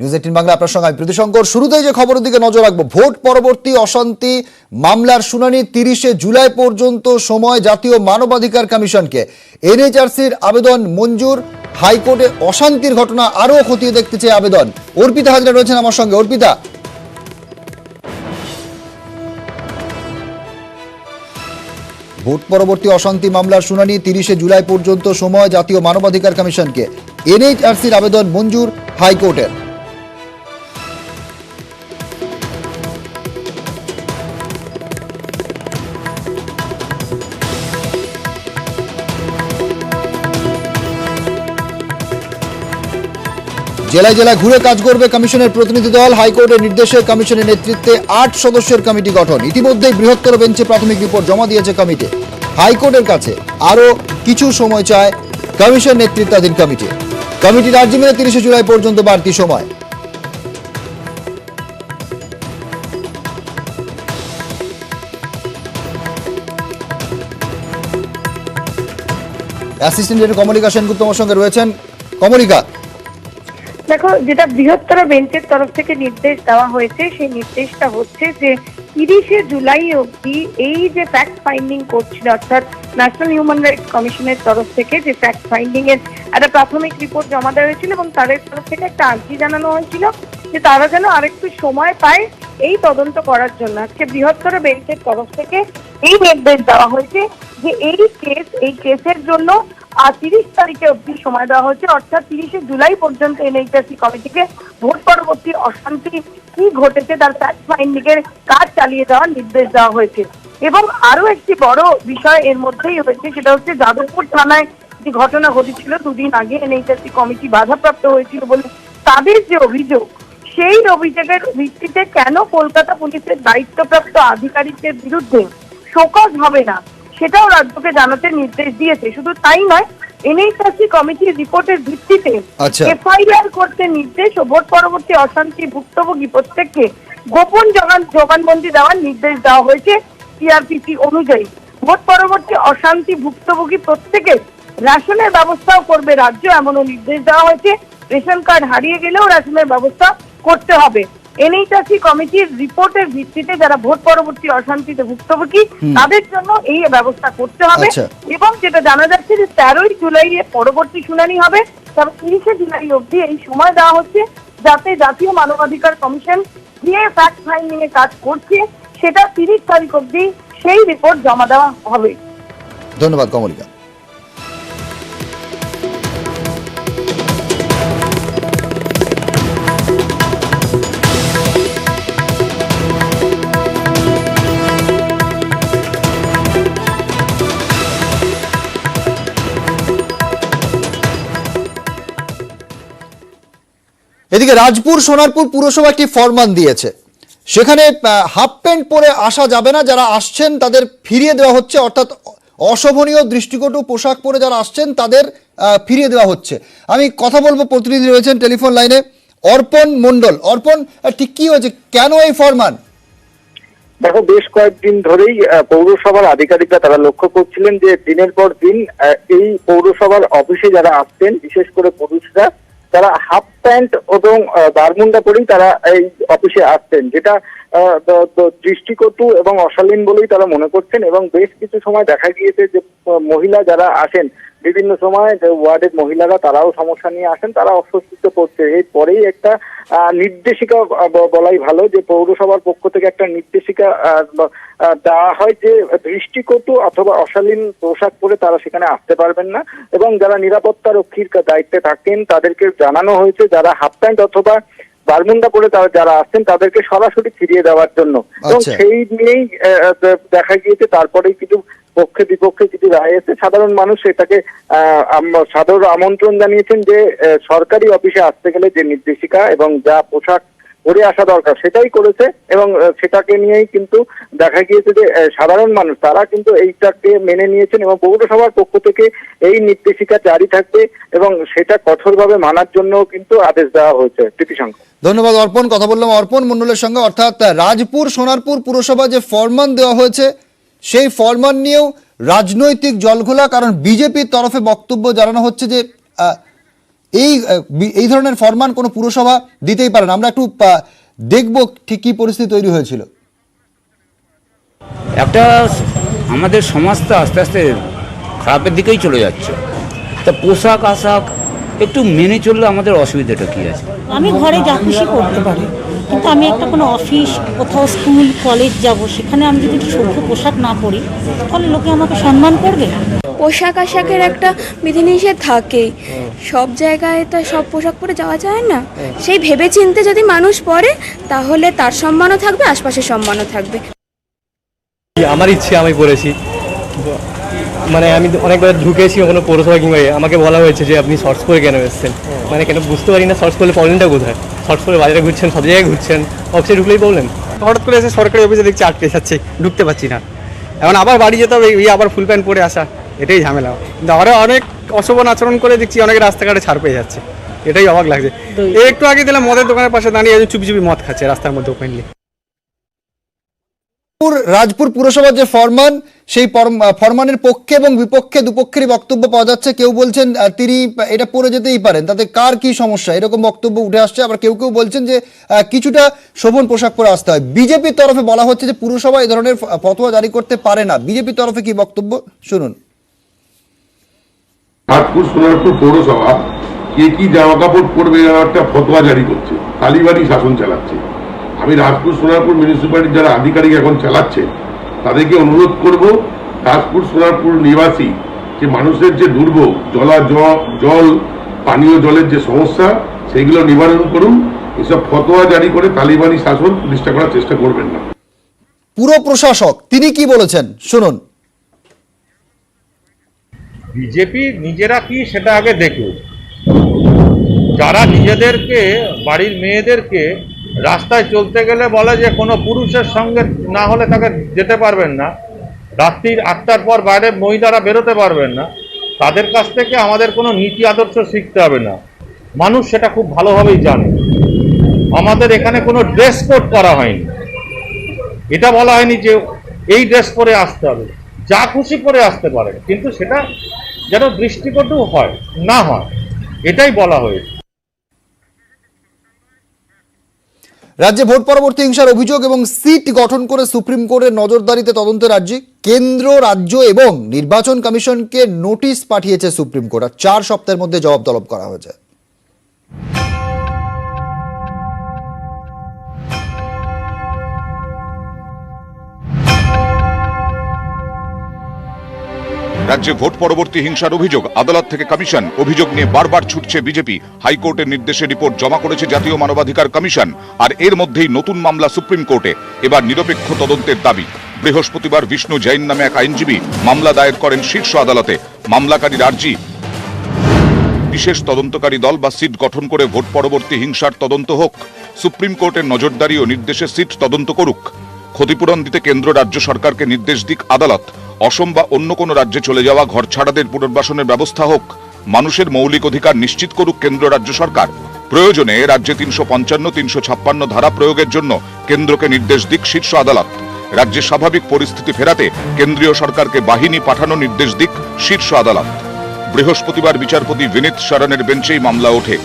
News 18 Bangla আপনার সঙ্গে আমি প্রীতিশঙ্কর। শুরুতেই যে খবরের দিকে নজর রাখবো, ভোট পরবর্তী অশান্তি মামলার শুনানি 30শে জুলাই পর্যন্ত সময় জাতীয় মানবাধিকার কমিশনকে। এনএইচআরসির আবেদন মঞ্জুর, হাইকোর্টে অশান্তির ঘটনা আরও খতিয়ে দেখতে চেয়ে আবেদন। অর্পিতা হাজরা রয়েছেন আমার সঙ্গে। অর্পিতা, ভোট পরবর্তী অশান্তি মামলার শুনানি 30শে জুলাই পর্যন্ত সময় জাতীয় মানবাধিকার কমিশনকে। এনএইচআরসির আবেদন মঞ্জুর হাইকোর্টের। জেলায় জেলায় ঘুরে কাজ করবে কমিশনের প্রতিনিধি দল। হাইকোর্টের নির্দেশে কমিশনের নেতৃত্বে 8 সদস্যের কমিটি গঠন। ইতিমধ্যেই বৃহত্তর বেঞ্চে প্রাথমিক রিপোর্ট জমা দিয়েছে কমিটি। হাইকোর্টের কাছে আরও কিছু সময় চায় কমিশন নেতৃত্বাধীন কমিটি। কমিটির আর্জি মেনে 30শে জুলাই পর্যন্ত বাড়তি সময়। অ্যাসিস্ট্যান্ট কমলিকা সেনগুপ্ত আমার সঙ্গে রয়েছেন। কমলিকা, দেখো, যেটা বৃহত্তর বেঞ্চের তরফ থেকে নির্দেশ দেওয়া হয়েছে, সেই নির্দেশটা হচ্ছে যে 30শে জুলাই অবধি এই যে ফ্যাক্ট ফাইন্ডিং করছিল, অর্থাৎ ন্যাশনাল হিউম্যান রাইটস কমিশনের তরফ থেকে যে ফ্যাক্ট ফাইন্ডিং এর একটা প্রাথমিক রিপোর্ট জমা দেওয়া হয়েছিল এবং তাদের তরফ থেকে একটা আর্জি জানানো হয়েছিল যে তারা যেন আরেকটু সময় পায় এই তদন্ত করার জন্য। আজকে বৃহত্তর বেঞ্চের তরফ থেকে এই নির্দেশ দেওয়া হয়েছে যে এই কেসের জন্য 30 তারিখে অবধি সময় দেওয়া হচ্ছে, অর্থাৎ 30শে জুলাই পর্যন্ত এনএইচআরসি কমিটিকে ভোট পরবর্তী অশান্তি কি ঘটেছে তার ফ্যাক্ট ফাইন্ডিং এর কাজ চালিয়ে যাওয়ার নির্দেশ দেওয়া হয়েছে। এবং আরো একটি বড় বিষয় এর মধ্যেই হয়েছে, সেটা হচ্ছে যাদবপুর থানায় যে ঘটনা ঘটেছিল দুদিন আগে, এনএইচআরসি কমিটি বাধাপ্রাপ্ত হয়েছিল বলে তাদের যে অভিযোগ, সেই অভিযোগের ভিত্তিতে কেন কলকাতা পুলিশের দায়িত্বপ্রাপ্ত আধিকারিকদের বিরুদ্ধে শোকজ হবে না সেটাও রাজ্যকে জানাতে নির্দেশ দিয়েছে। শুধু তাই নয়, এনএইচআরসি কমিটির রিপোর্টের ভিত্তিতে এফআইআর করতে নির্দেশ ও ভোট পরবর্তী অশান্তি ভুক্তভোগী প্রত্যেককে গোপন জবানবন্দি দেওয়ার নির্দেশ দেওয়া হয়েছে সিআরপিসি অনুযায়ী। ভোট পরবর্তী অশান্তি ভুক্তভোগী প্রত্যেকের রেশনের ব্যবস্থাও করবে রাজ্য, এমনও নির্দেশ দেওয়া হয়েছে। রেশন কার্ড হারিয়ে গেলেও রেশনের ব্যবস্থা করতে হবে। এনএইচআরসি কমিটির রিপোর্টের ভিত্তিতে যারা ভোট পরবর্তী অশান্তিতে ভুক্তভোগী তাদের জন্য এই ব্যবস্থা করতে হবে। এবং যেটা জানা যাচ্ছে যে 13ই জুলাই পরবর্তী শুনানি হবে, তবে 30শে জুলাই অবধি এই সময় দেওয়া হচ্ছে যাতে জাতীয় মানবাধিকার কমিশন যে ফ্যাক্ট ফাইন্ডিং এ কাজ করছে সেটা 30 তারিখ অবধি সেই রিপোর্ট জমা দেওয়া হবে। ধন্যবাদ কমলিকা। এদিকে রাজপুর সোনারপুর পুরসভা একটি ফরমান দিয়েছে, সেখানে হাফ প্যান্ট পরে আসা যাবে না, যারা আসছেন তাদের ফিরিয়ে দেওয়া হচ্ছে। অর্থাৎ অশোভনীয় দৃষ্টিকটু পোশাক পরে যারা আসছেন তাদের ফিরিয়ে দেওয়া হচ্ছে। আমি কথা বলবো, প্রতিনিধি রয়েছেন টেলিফোন লাইনে অর্পণ মণ্ডল। অর্পণ, ঠিক কি হয়েছে, কেন এই ফরমান? দেখো, বেশ কয়েকদিন ধরেই পৌরসভার আধিকারিকরা তারা লক্ষ্য করছিলেন যে দিনের পর দিন এই পৌরসভার অফিসে যারা আসছেন, বিশেষ করে পুরুষরা, তারা হাফ প্যান্ট এবং বারমুন্ডা পরেই তারা এই অফিসে আসছেন, যেটা দৃষ্টিকটু এবং অশালীন বলেই তারা মনে করছেন। এবং বেশ কিছু সময় দেখা গিয়েছে যে মহিলা যারা আসেন, বিভিন্ন সময় ওয়ার্ডের মহিলারা তারাও সমস্যা নিয়ে আসেন, তারা অস্বস্তিতে পড়ছে। এরপরেই একটা নির্দেশিকা বলাই ভালো, যে পৌরসভার পক্ষ থেকে একটা নির্দেশিকা দেওয়া হয় যে দৃষ্টিকটু অথবা অশালীন পোশাক পরে তারা সেখানে আসতে পারবেন না। এবং যারা নিরাপত্তা রক্ষীর দায়িত্বে থাকেন তাদেরকে জানানো হয়েছে যারা হাফ প্যান্ট অথবা বারমুন্ডা পরে তারা যারা আসছেন তাদেরকে সরাসরি ফিরিয়ে দেওয়ার জন্য। এবং সেই নিয়েই দেখা গিয়েছে তারপরেই কিছু পক্ষে বিপক্ষে কিছু রায় এসে সাধারণ মানুষ এটাকে সাধারণ আমন্ত্রণ জানিয়েছেন যে সরকারি অফিসে আসতে গেলে যে নির্দেশিকা এবং যা পোশাক পরে আসা দরকার সেটাই করেছে। এবং সেটাকে নিয়েই কিন্তু দেখা গিয়েছে যে সাধারণ মানুষ তারা কিন্তু এইটাকে মেনে নিয়েছেন এবং পৌরসভার পক্ষ থেকে এই নির্দেশিকা জারি থাকবে এবং সেটা কঠোরভাবে মানার জন্য কিন্তু আদেশ দেওয়া হয়েছে। প্রীতিশঙ্কর, ধন্যবাদ অর্পণ। কথা বললাম অর্পণ মণ্ডলের সঙ্গে। অর্থাৎ রাজপুর সোনারপুর পুরসভা যে ফরমান দেওয়া হয়েছে সেই ফরমান নিয়েও রাজনৈতিক জলঘোলা, কারণ বিজেপির তরফে বক্তব্য জানানো হচ্ছে যে এই ধরনের ফরমান কোনো পুরসভা দিতেই পারে না। আমরা একটু দেখব ঠিক কী পরিস্থিতি তৈরি হয়েছিল। একটা আমাদের সমাজটা আস্তে আস্তে খারাপের দিকেই চলে যাচ্ছে, তা পোশাক আশাক একটু মেনে চললে আমাদের অসুবিধাটা কী আছে? আমি ঘরে যা খুশি করতে পারি, কিন্তু আমি একটা কোনো অফিস, কোথাও স্কুল কলেজ যাব, সেখানে আমি যদি সভ্য পোশাক না পরি তাহলে লোকে আমাকে সম্মান করবে। পোশাক আশাকের একটা বিধিনিষেধ থাকেই, সব জায়গায় তো সব পোশাক পরে যাওয়া যায় না। সেই ভেবেচিন্তে যদি মানুষ পরে তাহলে তার সম্মানও থাকবে, আশপাশের সম্মানও থাকবে। আমার ইচ্ছে আমি পড়েছি, মানে আমি অনেকবার ঢুকেছি কোনো পৌরসভা কিংবা আমাকে বলা হয়েছে যে আপনি শর্টস পরে কেন এসেছেন, মানে কেন বুঝতে পারি না শর্টস পরলে প্রবলেমটা কোথায়। শর্টস পরে বাজারে ঘুরছেন, সব জায়গায় ঘুরছেন, অফিসে ঢুকলেই প্রবলেম। হঠাৎ করে এসে সরকারি অফিসে দেখছি আটকে যাচ্ছে, ঢুকতে পারছি না, এখন আবার বাড়ি যেতে হবে, আবার ফুল প্যান্ট পরে আসা, এটাই ঝামেলা। কিন্তু আরও অনেক অশোভন আচরণ করে দেখছি অনেক রাস্তাঘাটে ছাড় পেয়ে যাচ্ছে, এটাই অবাক লাগছে। একটু আগে দিলাম মদের দোকানের পাশে দাঁড়িয়ে চুপি চুপি মদ খাচ্ছে রাস্তার মধ্যে ওপেনলি। রাজপুর পুরসভার যে ফরমান, সেই ফরমানের পক্ষে এবং বিপক্ষে দুপক্ষেরই বক্তব্য পাওয়া যাচ্ছে। কেউ বলছেন তিনি এটা পরে যেতেই পারেন, তাতে কার কি সমস্যা, এরকম বক্তব্য উঠে আসছে। আবার কেউ কেউ বলছেন যে কিছুটা শোভন পোশাক পরে আসতে হয়। বিজেপির তরফে বলা হচ্ছে যে পুরসভা এই ধরনের ফতোয়া জারি করতে পারে না। বিজেপির তরফে কি বক্তব্য শুনুন। রাজপুর সোনারপুর পৌরসভা কে কি জামা কাপড় পরবে একটা ফতোয়া জারি করছে, তালিবানি শাসন চালাচ্ছে। আমি রাজপুর সোনারপুর মিউনিসিপ্যালিটির যারা আধিকারিক এখন চালাচ্ছে তাদেরকে অনুরোধ করব, রাজপুর সোনারপুর নিবাসী যে মানুষের যে দুর্ভোগ, জল পানীয় জলের যে সমস্যা, সেইগুলো নিবারণ করুন। এসব ফতোয়া জারি করে তালিবানি শাসন প্রতিষ্ঠা করার চেষ্টা করবেন না। পুরো প্রশাসক তিনি কি বলেছেন শুনুন। বিজেপি নিজেরা কি সেটা আগে দেখুক। যারা নিজেদেরকে, বাড়ির মেয়েদেরকে রাস্তায় চলতে গেলে বলে যে কোনো পুরুষের সঙ্গে না হলে তাকে যেতে পারবেন না, রাত্রির 8টার পর বাইরে মহিলারা বেরোতে পারবেন না, তাদের কাছ থেকে আমাদের কোনো নীতি আদর্শ শিখতে হবে না। মানুষ সেটা খুব ভালোভাবেই জানে। আমাদের এখানে কোনো ড্রেস কোড করা হয়নি, এটা বলা হয়নি যে এই ড্রেস পরে আসতে হবে, যা খুশি পরে আসতে পারে, কিন্তু সেটা যেন দৃষ্টিকটু হয় না হয়, এটাই বলা হয়েছে। রাজ্যে ভোট পরবর্তী হিংসার অভিযোগ এবং সিট গঠন করে সুপ্রিম কোর্টের নজরদারিতে তদন্তে রাজ্যে কেন্দ্র, রাজ্য এবং নির্বাচন কমিশনকে নোটিশ পাঠিয়েছে সুপ্রিম কোর্ট। আর 4 সপ্তাহের মধ্যে জবাব তলব করা হয়েছে। রাজ্যে ভোট পরবর্তী হিংসার অভিযোগ, আদালত থেকে কমিশন। অভিযোগ নিয়ে বারবার ছুটছে বিজেপি। হাইকোর্টের নির্দেশে রিপোর্ট জমা করেছে জাতীয় মানবাধিকার কমিশন। আর এর মধ্যেই নতুন মামলা সুপ্রিম কোর্টে, এবার নিরপেক্ষ তদন্তের দাবি। বৃহস্পতিবার বিষ্ণু জৈন নামে এক আইনজীবী মামলা দায়ের করেন শীর্ষ আদালতে। মামলাকারীর আর্জি, বিশেষ তদন্তকারী দল বা সিট গঠন করে ভোট পরবর্তী হিংসার তদন্ত হোক। সুপ্রিম কোর্টের নজরদারি ও নির্দেশে সিট তদন্ত করুক। ক্ষতিপূরণ দিতে কেন্দ্র, রাজ্য সরকারকে নির্দেশ দিক আদালত। অসম বা অন্য কোনো রাজ্যে চলে যাওয়া ঘর ছাড়াদের পুনর্বাসনের ব্যবস্থা হোক। মানুষের মৌলিক অধিকার নিশ্চিত করুক কেন্দ্র, রাজ্য সরকার। প্রয়োজনে রাজ্যে 355, 356 ধারা প্রয়োগের জন্য কেন্দ্রকে নির্দেশ দিক শীর্ষ আদালত। রাজ্যে স্বাভাবিক পরিস্থিতি ফেরাতে কেন্দ্রীয় সরকারকে বাহিনী পাঠানো নির্দেশ দিক শীর্ষ আদালত। বৃহস্পতিবার বিচারপতি বিনীত শরণের বেঞ্চেই মামলা ওঠে।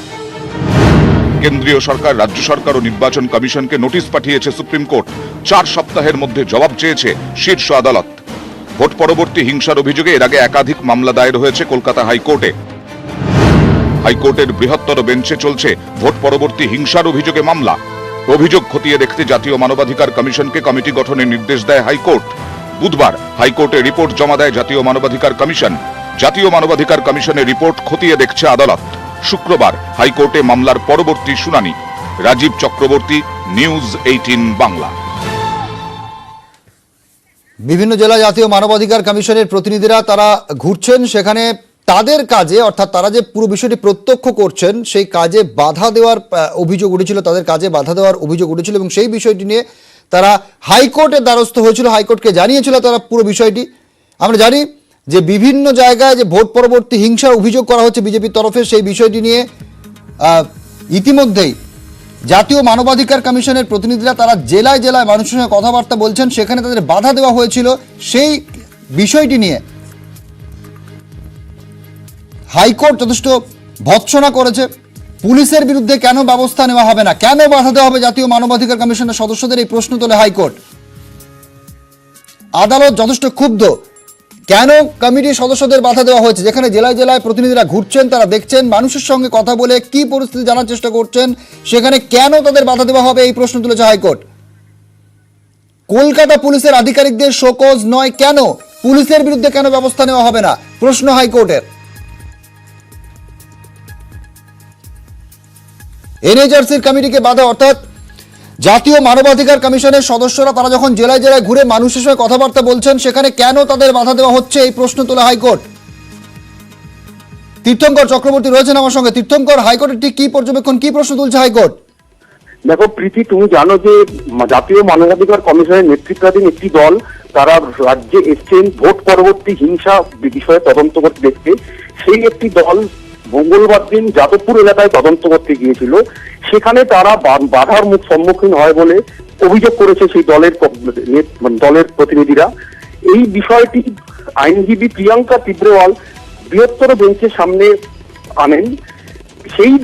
কেন্দ্রীয় সরকার, রাজ্য সরকার ও নির্বাচন কমিশনকে নোটিশ পাঠিয়েছে সুপ্রিম কোর্ট। 4 সপ্তাহের মধ্যে জবাব চেয়েছে শীর্ষ আদালত। ভোট পরবর্তী হিংসার অভিযোগে এর আগে একাধিক মামলা দায়ের হয়েছে কলকাতা হাইকোর্টে। হাইকোর্টের বৃহত্তর বেঞ্চে চলছে ভোট পরবর্তী হিংসার অভিযোগে মামলা। অভিযোগ খতিয়ে দেখতে জাতীয় মানবাধিকার কমিশনকে কমিটি গঠনের নির্দেশ দেয় হাইকোর্ট। বুধবার হাইকোর্টে রিপোর্ট জমা দেয় জাতীয় মানবাধিকার কমিশন। জাতীয় মানবাধিকার কমিশনের রিপোর্ট খতিয়ে দেখছে আদালত। শুক্রবার হাইকোর্টে মামলার পরবর্তী শুনানি। রাজীব চক্রবর্তী, নিউজ 18 বাংলা। বিভিন্ন জেলা জাতীয় মানবাধিকার কমিশনের প্রতিনিধিরা তারা ঘুরছেন, সেখানে তাদের কাজে, অর্থাৎ তারা যে পুরো বিষয়টি প্রত্যক্ষ করছেন সেই কাজে বাধা দেওয়ার অভিযোগ উঠেছিল, তাদের কাজে বাধা দেওয়ার অভিযোগ উঠেছিল এবং সেই বিষয়টি নিয়ে তারা হাইকোর্টের দ্বারস্থ হয়েছিল, হাইকোর্টকে জানিয়েছিল তারা পুরো বিষয়টি। আমরা জানি যে বিভিন্ন জায়গায় যে ভোট পরবর্তী হিংসার অভিযোগ করা হচ্ছে বিজেপির তরফে, সেই বিষয়টি নিয়ে ইতিমধ্যেই জাতীয় মানবাধিকার কমিশনের প্রতিনিধিরা তারা জেলায় জেলায় মানুষের সঙ্গে কথাবার্তা বলছেন, সেখানে তাদের বাধা দেওয়া হয়েছিল। সেই বিষয়টি নিয়ে হাইকোর্ট যথেষ্ট ভৎসনা করেছে, পুলিশের বিরুদ্ধে কেন ব্যবস্থা নেওয়া হবে না, কেন বাধা দেওয়া হবে জাতীয় মানবাধিকার কমিশনের সদস্যদের, এই প্রশ্ন তোলে হাইকোর্ট। আদালত যথেষ্ট ক্ষুব্ধ, কেন কমিটির সদস্যদের বাধা দেওয়া হয়েছে, যেখানে জেলায় জেলায় প্রতিনিধিরা ঘুরছেন, তারা দেখছেন, মানুষের সঙ্গে কথা বলে কি পরিস্থিতি জানার চেষ্টা করছেন, সেখানে কেন তাদের বাধা দেওয়া হবে এই প্রশ্ন তুলেছে হাইকোর্ট। কলকাতা পুলিশের আধিকারিকদের শোকজ নয় কেন, পুলিশের বিরুদ্ধে কেন ব্যবস্থা নেওয়া হবে না, প্রশ্ন হাইকোর্টের। এনএইচআরসির কমিটিকে বাধা, অর্থাৎ জাতীয় মানবাধিকার কমিশনের সদস্যরা তারা যখন জেলায় জেলায় ঘুরে মানুষের সঙ্গে কথাবার্তা বলছেন, সেখানে কেন তাদের বাধা দেওয়া হচ্ছে এই প্রশ্ন তোলা হাইকোর্ট। তীর্থঙ্কর চক্রবর্তী রয়েছেন আমার সঙ্গে। তীর্থঙ্কর, হাইকোর্টের ঠিক কি পর্যবেক্ষণ, কি প্রশ্ন তুলছে হাইকোর্ট? দেখো প্রীতি, তুমি জানো যে জাতীয় মানবাধিকার কমিশনের নেতৃত্বাধীন একটি দল তারা রাজ্যে এসছেন ভোট পরবর্তী হিংসা বিষয়ে তদন্ত করতে দেখতে। সেই একটি দল মঙ্গলবার দিন যাদবপুর এলাকায় তদন্ত করতে গিয়েছিল, সেখানে তারা বাধার সম্মুখীন হয় বলে অভিযোগ করেছে সেই দলের প্রতিনিধিরা। এই বিষয়টি আইনজীবী প্রিয়াঙ্কা তিব্রেওয়াল বৃহত্তর বেঞ্চের সামনে আনেন। সেই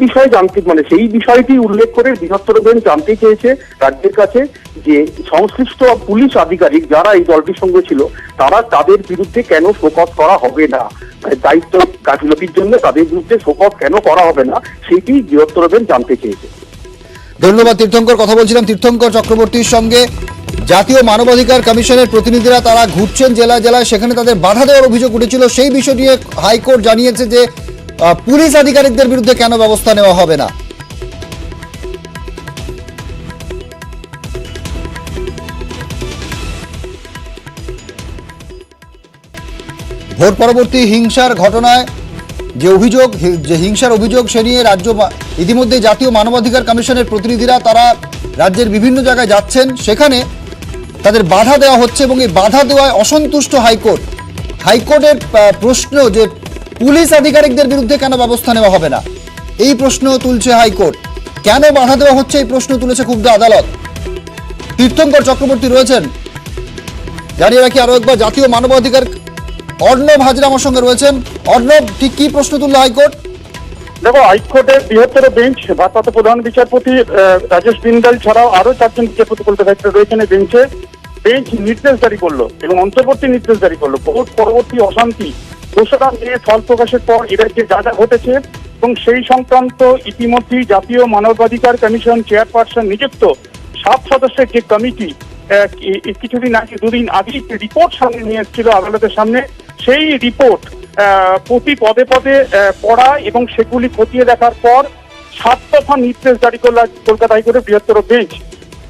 বিষয়টি উল্লেখ করে বৃহত্তর বেঞ্চ জানতে চেয়েছে রাজ্যের কাছে যে সংশ্লিষ্ট পুলিশ আধিকারিক যারা এই দলটির সঙ্গে ছিল তাদের বিরুদ্ধে কেন শোকজ করা হবে না, দায়িত্ব গাফিলতির জন্য তাদের বিরুদ্ধে শোকজ কেন করা হবে না, সেটি বৃহত্তর বেঞ্চ জানতে চেয়েছে। ধন্যবাদ তীর্থঙ্কর। কথা বলছিলাম তীর্থঙ্কর চক্রবর্তীর সঙ্গে। জাতীয় মানবাধিকার কমিশনের প্রতিনিধিরা তারা ঘুরছেন জেলায় জেলায়, সেখানে তাদের বাধা দেওয়ার অভিযোগ উঠেছিল। সেই বিষয় নিয়ে হাইকোর্ট জানিয়েছে যে পুলিশ আধিকারিকদের বিরুদ্ধে কেন ব্যবস্থা নেওয়া হবে না। ভোট পরবর্তী হিংসার ঘটনায় যে হিংসার অভিযোগ সে নিয়ে ইতিমধ্যে জাতীয় মানবাধিকার কমিশনের প্রতিনিধিরা তারা রাজ্যের বিভিন্ন জায়গায় যাচ্ছেন, সেখানে তাদের বাধা দেওয়া হচ্ছে এবং এই বাধা দেওয়ায় অসন্তুষ্ট হাইকোর্ট। হাইকোর্টের প্রশ্ন যে পুলিশ আধিকারিকদের বিরুদ্ধে কেন ব্যবস্থা নেওয়া হবে না, এই প্রশ্ন তুলছে হাইকোর্ট। কেন বাধা দেওয়া হচ্ছে এই প্রশ্ন তুলেছে ক্ষুব্ধ আদালত। তীর্থঙ্কর চক্রবর্তী রয়েছেন, জানিয়ে রাখি আরো একবার জাতীয় মানবাধিকার অর্ণব হাজরা আমার সঙ্গে রয়েছেন। অর্ণব, ঠিক কি প্রশ্ন তুলল হাইকোর্ট? দেখো, হাইকোর্টের বৃহত্তর বেঞ্চ ভারপ্রাপ্ত প্রধান বিচারপতি রাজেশ বিন্দাল ছাড়াও আরো 4 জন বিচারপতি কলকাতা রয়েছেন এই বেঞ্চে। বেঞ্চ নির্দেশ জারি করলো এবং অন্তর্বর্তী নির্দেশ জারি করলো ভোট পরবর্তী অশান্তি দোষরা নিয়ে ফল প্রকাশের পর এদের যে যা যা ঘটেছে এবং সেই সংক্রান্ত ইতিমধ্যেই জাতীয় মানবাধিকার কমিশন চেয়ারপারসন নিযুক্ত 7 সদস্যের যে কমিটি কিছুদিন আগে 2 দিন আগে রিপোর্ট সামনে নিয়ে এসেছিল আদালতের সামনে, সেই রিপোর্ট প্রতি পদে পদে পড়া এবং সেগুলি খতিয়ে দেখার পর 7 দফা নির্দেশ জারি করল কলকাতা হাইকোর্টের বৃহত্তর বেঞ্চ।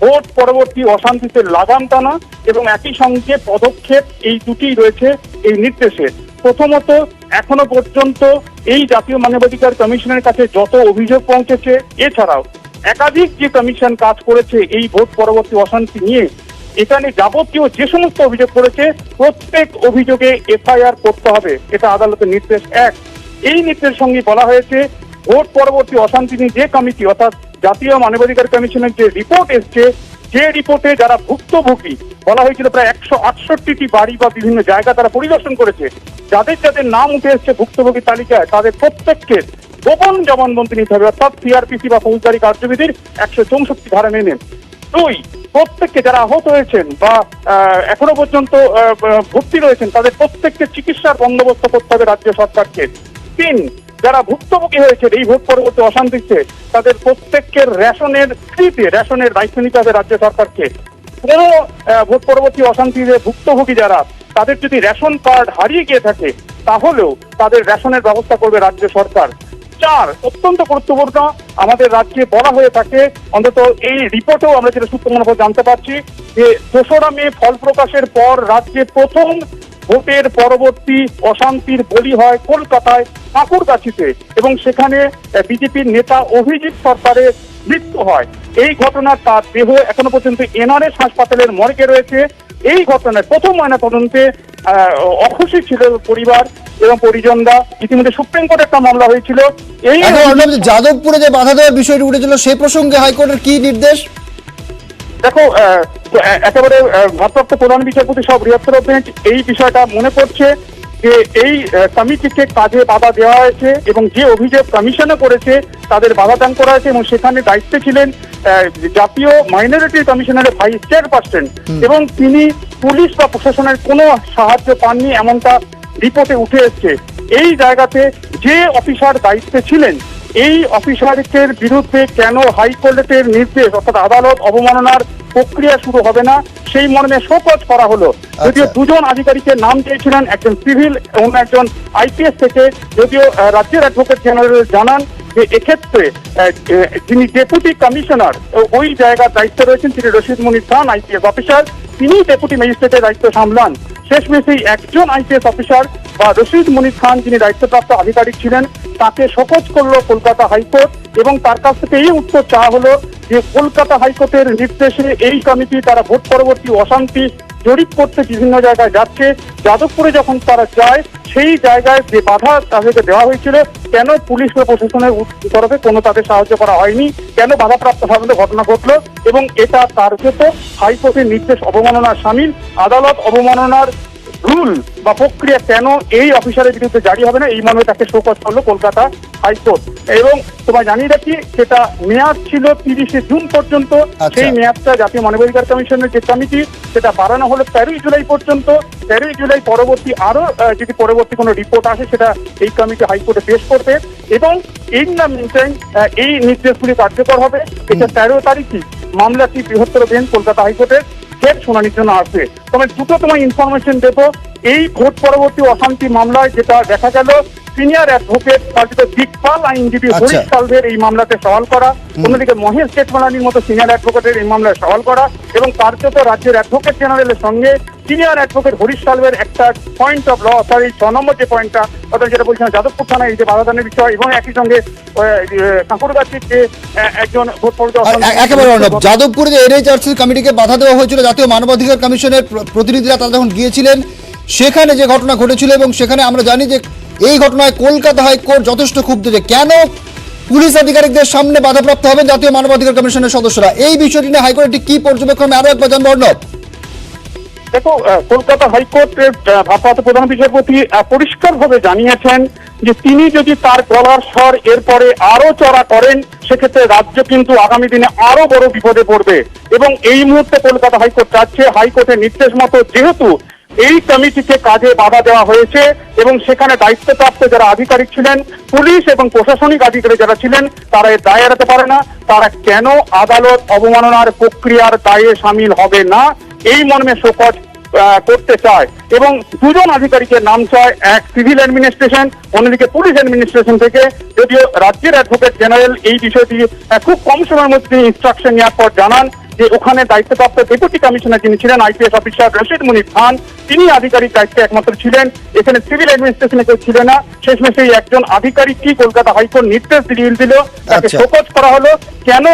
ভোট পরবর্তী অশান্তিতে লাগাম টানা এবং একই সঙ্গে পদক্ষেপ, এই দুটিই রয়েছে এই নির্দেশে। প্রথমত, এখনো পর্যন্ত এই জাতীয় মানবাধিকার কমিশনের কাছে যত অভিযোগ পৌঁছেছে, এছাড়াও একাধিক যে কমিশন কাজ করেছে এই ভোট পরবর্তী অশান্তি নিয়ে, এখানে যাবতীয় যে সমস্ত অভিযোগ করেছে প্রত্যেক অভিযোগে এফআইআর করতে হবে, এটা আদালতের নির্দেশ 1। এই নির্দেশের সঙ্গে বলা হয়েছে ভোট পরবর্তী অশান্তি নিয়ে যে কমিটি অর্থাৎ জাতীয় মানবাধিকার কমিশনের যে রিপোর্ট এসছে, যে রিপোর্টে যারা ভুক্তভোগী বলা হয়েছিল প্রায় 168টি বাড়ি বা বিভিন্ন জায়গা তারা পরিদর্শন করেছে, যাদের যাদের নাম উঠে এসছে ভুক্তভোগী তালিকায় তাদের প্রত্যেককে গোপন জবানবন্দি নিতে হবে, অর্থাৎ সিআরপিসি বা ফৌজদারি কার্যবিধির 164 ধারা মেনে। 2, প্রত্যেককে যারা আহত হয়েছেন বা এখনো পর্যন্ত ভর্তি রয়েছেন তাদের প্রত্যেককে চিকিৎসার বন্দোবস্ত করতে হবে রাজ্য সরকারকে। 3, যারা ভুক্তভোগী হয়েছে এই ভোট পরবর্তী অশান্তিতে তাদের প্রত্যেকের রেশনের দায়িত্ব নিতে হবে রাজ্য সরকারকে। কোনো ভোট পরবর্তী অশান্তিতে ভুক্তভোগী যারা, তাদের যদি রেশন কার্ড হারিয়ে গিয়ে থাকে তাহলেও তাদের রেশনের ব্যবস্থা করবে রাজ্য সরকার। 4, অত্যন্ত গুরুত্বপূর্ণ, আমাদের রাজ্যে বলা হয়ে থাকে, অন্তত এই রিপোর্টেও আমরা যেটা সূত্র জানতে পারছি যে 2রা মে ফল প্রকাশের পর রাজ্যে প্রথম ভোটের পরবর্তী অশান্তির বলি হয় কলকাতায় ঠাকুরগাছিতে এবং সেখানে বিজেপির নেতা অভিজিৎ সরকারের মৃত্যু হয়। এই ঘটনার তার দেহ এখনো পর্যন্ত এনআরএস হাসপাতালের মর্গে রয়েছে। এই ঘটনায় প্রথম ময়নাতদন্তে অখুশি ছিল পরিবার এবং পরিজনরা। ইতিমধ্যে সুপ্রিম কোর্টে একটা মামলা হয়েছিল। এই যাদবপুরে যে বাধা দেওয়ার বিষয়টি উঠেছিল সে প্রসঙ্গে হাইকোর্টের কি নির্দেশ? দেখো, একেবারে ভারপ্রাপ্ত প্রধান বিচারপতি সহ বৃহত্তর বেঞ্চ এই বিষয়টা মনে করছে যে এই কমিটিকে কাজে বাধা দেওয়া হয়েছে এবং যে অভিযোগ কমিশনে করেছে তাদের বাধাদান করা হয়েছে এবং সেখানে দায়িত্বে ছিলেন জাতীয় মাইনরিটি কমিশনারের ভাইস চেয়ারপারসন এবং তিনি পুলিশ বা প্রশাসনের কোনো সাহায্য পাননি এমনটা রিপোর্টে উঠে এসছে। এই জায়গাতে যে অফিসার দায়িত্বে ছিলেন এই অফিসারের বিরুদ্ধে কেন হাইকোর্টের নির্দেশ অর্থাৎ আদালত অবমাননার প্রক্রিয়া শুরু হবে না সেই মর্মে শোকজ করা হলো। যদিও দুজন আধিকারিকের নাম চেয়েছিলেন, একজন সিভিল এবং একজন আইপিএস থেকে, যদিও রাজ্যের অ্যাডভোকেট জেনারেল জানান যে এক্ষেত্রে যিনি ডেপুটি কমিশনার ওই জায়গার দায়িত্বে রয়েছেন তিনি রশিদ মুনির খান আইপিএস অফিসার, তিনি ডেপুটি ম্যাজিস্ট্রেটের দায়িত্ব সামলান। শেষমেশ এই একজন আইপিএস অফিসার বা রশিদ মুনির খান যিনি দায়িত্বপ্রাপ্ত আধিকারিক ছিলেন তাকে শোকজ করলো কলকাতা হাইকোর্ট এবং তার কাছ থেকে এই উত্তর চাওয়া হলো যে কলকাতা হাইকোর্টের নির্দেশে এই কমিটি তারা ভোট পরবর্তী অশান্তি জরিপ করতে বিভিন্ন জায়গায় যাচ্ছে। যাদবপুরে যখন তারা যায় সেই জায়গায় যে বাধা তাদেরকে দেওয়া হয়েছিল, কেন পুলিশ বা প্রশাসনের তরফে কোনো তাদের সাহায্য করা হয়নি, কেন বাধাপ্রাপ্ত ভাবে ঘটনা ঘটলো এবং এটা কার্যত হাইকোর্টের নির্দেশ অবমাননার শামিল। আদালত অবমাননার রুল বা প্রক্রিয়া কেন এই অফিসারের বিরুদ্ধে জারি হবে না এই মর্মে তাকে শোকজ করলো কলকাতা হাইকোর্ট। এবং তোমায় জানিয়ে রাখি সেটা মেয়াদ ছিল 30শে জুন পর্যন্ত। সেই মেয়াদটা জাতীয় মানবাধিকার কমিশনের যে কমিটি সেটা বাড়ানো হলো 13ই জুলাই পর্যন্ত। 13ই জুলাই পরবর্তী আরো যদি পরবর্তী কোনো রিপোর্ট আসে সেটা এই কমিটি হাইকোর্টে পেশ করবে এবং এই এই নির্দেশগুলি কার্যকর হবে। এটা 13 তারিখই মামলাটি বৃহত্তর বেঞ্চ কলকাতা হাইকোর্টের ফের শুনানির জন্য আসবে। তবে দুটো তোমায় ইনফরমেশন দেবো। এই ভোট পরবর্তী অশান্তি মামলায় যেটা দেখা গেল সিনিয়র অ্যাডভোকেট দিকপাল আইনজীবী হরিশ সালভের এই মামলাতে সওয়াল করা, অন্যদিকে মহেশ জেঠমালানির মতো সিনিয়র অ্যাডভোকেটের এই মামলায় সওয়াল করা এবং কার্যত রাজ্যের অ্যাডভোকেট জেনারেলের সঙ্গে সিনিয়র অ্যাডভোকেট হরিশ সালভের একটা পয়েন্ট অফ ল অর্থাৎ 6 নম্বর যে পয়েন্টটা অর্থাৎ যেটা বলছিলাম যাদবপুর থানায় এই যে বাধাদানের বিষয় এবং একই সঙ্গে কাঁকুড়গাছির যে একজন ভোট একেবারে যাদবপুরে যে এনএইচআরসি কমিটিকে বাধা দেওয়া হয়েছিল জাতীয় মানবাধিকার কমিশনের প্রতিনিধিরা তারা যখন গিয়েছিলেন সেখানে যে ঘটনা ঘটেছিল এবং সেখানে আমরা জানি যে এই ঘটনায় কলকাতা হাইকোর্ট যথেষ্ট ক্ষুব্ধ যে কেন পুলিশ আধিকারিকদের সামনে বাধাপ্রাপ্ত হবেন জাতীয় মানবাধিকার কমিশনের সদস্যরা। এই বিষয়টি নিয়ে হাইকোর্টে কি পর্যবেক্ষণ আরো একবার জানবো অর্ণব। দেখো কলকাতা হাইকোর্টের ভারপ্রাপ্ত প্রধান বিচারপতি পরিষ্কারভাবে জানিয়েছেন যে তিনি যদি তার গলার স্বর এরপরে আরো চড়া করেন সেক্ষেত্রে রাজ্য কিন্তু আগামী দিনে আরো বড় বিপদে পড়বে এবং এই মুহূর্তে কলকাতা হাইকোর্ট চাচ্ছে হাইকোর্টের নির্দেশ মতো যেহেতু এই কমিটিকে কাজে বাধা দেওয়া হয়েছে এবং সেখানে দায়িত্বপ্রাপ্ত যারা আধিকারিক ছিলেন পুলিশ এবং প্রশাসনিক আধিকারিক যারা ছিলেন তারা এর দায় এড়াতে পারে না, তারা কেন আদালত অবমাননার প্রক্রিয়ার দায়ে সামিল হবে না এই মর্মে শোকজ করতে চায় এবং দুজন আধিকারিকের নাম চায়, এক সিভিল অ্যাডমিনিস্ট্রেশন অন্যদিকে পুলিশ অ্যাডমিনিস্ট্রেশন থেকে। যদিও রাজ্যের অ্যাডভোকেট জেনারেল এই বিষয়টি খুব কম সময়ের মধ্যে ইনস্ট্রাকশন নেওয়ার পর জানান যে ওখানে দায়িত্বপ্রাপ্ত ডেপুটি কমিশনার যিনি ছিলেন আইপিএস অফিসার রশিদ মুনির খান তিনি আধিকারিক দায়িত্বে একমাত্র ছিলেন, এখানে সিভিল অ্যাডমিনিস্ট্রেশনে কেউ ছিল না। শেষমেশ এই একজন আধিকারিকই কলকাতা হাইকোর্ট নির্দেশ দিল তাকে শোকজ করা হলো, কেন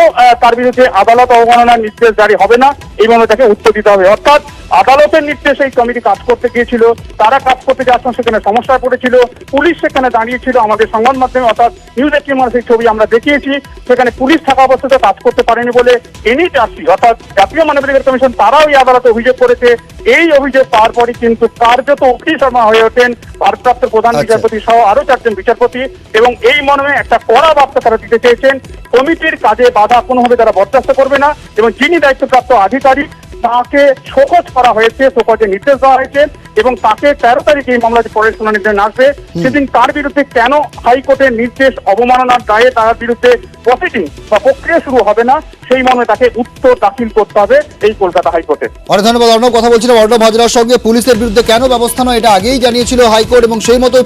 তার বিরুদ্ধে আদালত অবমাননার নির্দেশ জারি হবে না এই মর্মে তাকে উত্তর দিতে হবে। অর্থাৎ আদালতের নির্দেশে এই কমিটি কাজ করতে গিয়েছিল, তারা কাজ করতে যাচ্ছেন সেখানে সমস্যায় পড়েছিল, পুলিশ সেখানে দাঁড়িয়েছিল, আমাদের সংবাদ মাধ্যমে অর্থাৎ নিউজ 18 সেই ছবি আমরা দেখিয়েছি, সেখানে পুলিশ থাকা অবস্থাতে কাজ করতে পারেনি বলে এনএইচআরসি অর্থাৎ জাতীয় মানবাধিকার কমিশন তারাও এই আদালতে অভিযোগ করেছে। এই অভিযোগ পাওয়ার পরই কিন্তু কার্যত অগ্নিশর্মা হয়ে ওঠেন ভারপ্রাপ্ত প্রধান বিচারপতি সহ আরো 4 জন বিচারপতি এবং এই মর্মে একটা কড়া বার্তা তারা দিতে চেয়েছেন কমিটির কাজে বাধা কোনোভাবে তারা বরদাস্ত করবে না এবং যিনি দায়িত্বপ্রাপ্ত আধিকারিক তাকে শোকজ করা হয়েছে, শোকজের নির্দেশ দেওয়া হয়েছে এবং তাকে 13 তারিখে এই মামলাটি পরের শুনানির জন্য আসবে। সেদিন তার বিরুদ্ধে কেন হাইকোর্টের নির্দেশ অবমাননার দায়ে তার বিরুদ্ধে প্রসিডিং বা প্রক্রিয়া শুরু হবে না সেই মর্মে তাকে উত্তর দাখিল করতে হবে এই কলকাতা হাইকোর্টে। অনেক ধন্যবাদ অর্ণব। কথা বলছিলাম অর্ণব হাজরার সঙ্গে। পুলিশের বিরুদ্ধে কেন ব্যবস্থা নয় এটা আগেই জানিয়েছিল হাইকোর্ট এবং সেই মতো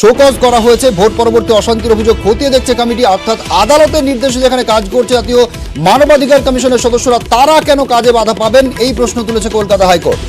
শোকজ করা হয়েছে। ভোট পরবর্তী অশান্তির অভিযোগ খতিয়ে দেখছে কমিটি, অর্থাৎ আদালতের নির্দেশে যেখানে কাজ করছে জাতীয় মানবাধিকার কমিশনের সদস্যরা তারা কেন কাজে বাধা পাবেন এই প্রশ্ন তুলেছে কলকাতা হাইকোর্ট।